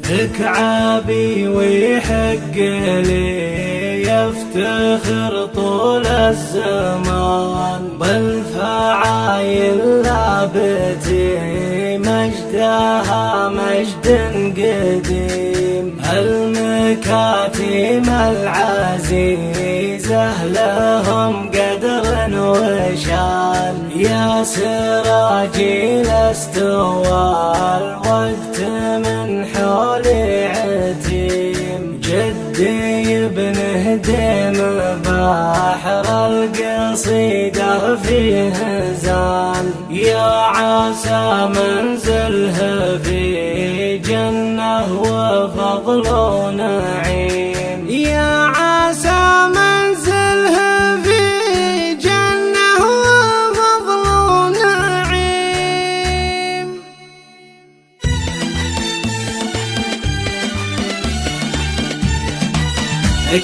كعابي ويحق لي يفتخر طول الزمان بالفعايل لابتي مجدها مجد قديم. المكاتم العزيزة لهم قدر وشان يا سراجي لاستوى الوقت من حولي عتيم. جدي ابن هديم بحر القصيدة فيه زان يا عسى منزله في جنة وفضل ونعيم. يا عسى منزله في جنة وفضل ونعيم.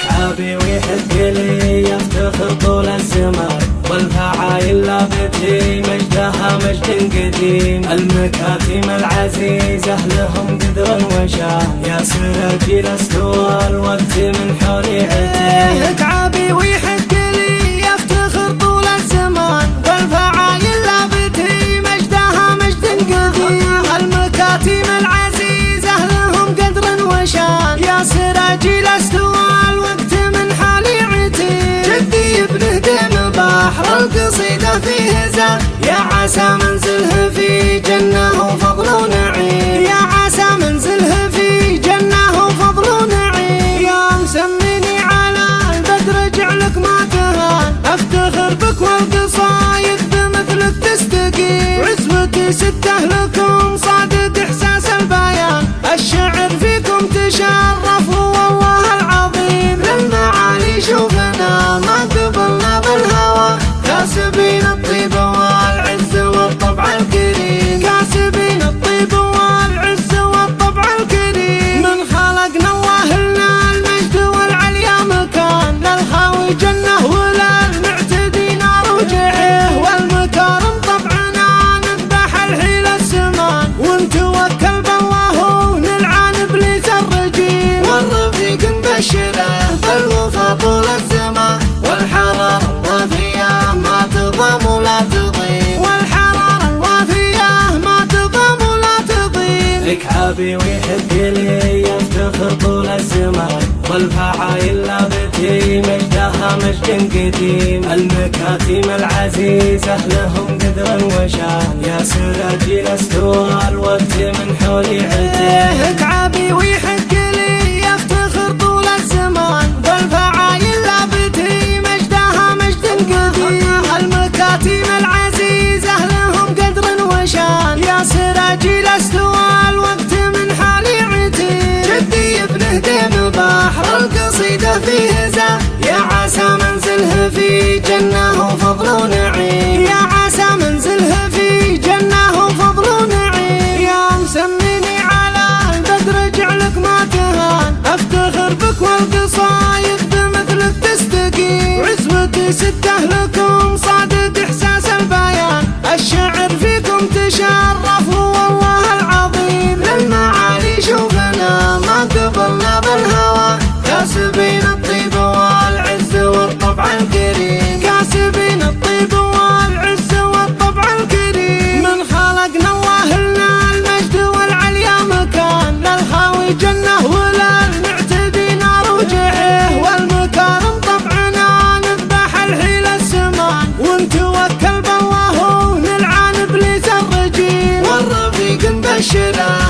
كعابي ويحق لي يفتخر طول الزمان والفعايل لابتي مجدها مجد قديم. المكاتم العزيزة لهم قدر وشان يا سراجي لاستوى الوقت من حولي عتيم. كعابي ويحق لي يفتخر طول الزمان والفعايل لابتي مجدها مجد قديم. المكاتم العزيزة لهم قدر وشان يا سراجي لاستوى بحر القصيدة فيه زان يا عسى منزله في جنة وفضل ونعيم. يا عسى منزله في جنة وفضل ونعيم. يا مسميني على البدر جعلك ما تهان افتخر بك والقصايد بمثلك تستقيم. عزوتي سته لكم صادق احساس البيان الشعر فيكم تشرف والله العظيم. للمعالي شوفنا ما قبلنا بالهوى كاسبين الطيب والعز والطبع الكريم. كاسبين الطيب والعز والطبع الكريم. من خلقنا الله لنا المجد والعليا مكان للخاوي جنة وللمعتدي نار وجحيم. والمكارم طبعنا نذبح الحيل السمان ونتوكل بالله ونلعن ابليس الرجيم. والرفيق نبشره بالوفا طول الزمان والحرارة الوافية ما تضام ولا تضيم. والحرارة الوافية ما تضام ولا تضيم. كعابي ويحق لي يفتخر طول الزمان والفعايل لابتي مجدها مجد قديم. المكاتم العزيزة لهم قدر وشان يا سراجي لاستوى الوقت من حولي عتيم. كعابي ويحق لي يفتخر طول الزمان والفعايل لابتي مجدها مجد قديم. المكاتم العزيزة لهم قدر وشان يا سراجي لاستوى الوقت من حالي عتيم. جدي ابن هديم بحر القصيدة فيه زان يا عسى منزله في جنة وفضل ونعيم. يا عسى منزله في جنة وفضل ونعيم. يا مسميني على البدر جعلك ما تهان افتخر بك والقصايد بمثلك تستقيم. عزوتي سته لكم صادق احساس البيان الشعر فيكم تشرف والله العظيم. للمعالي شوفنا ما قبلنا بالهوى كاسبين الطيب والعز والطبع الكريم. كاسبين الطيب والعز والطبع الكريم. من خلقنا الله لنا المجد والعليا مكان للخاوي جنة وللمعتدي نار وجحيم. والمكارم طبعنا نذبح الحيل السمان ونتوكل بالله ونلعن ابليس الرجيم. والرفيق نبشره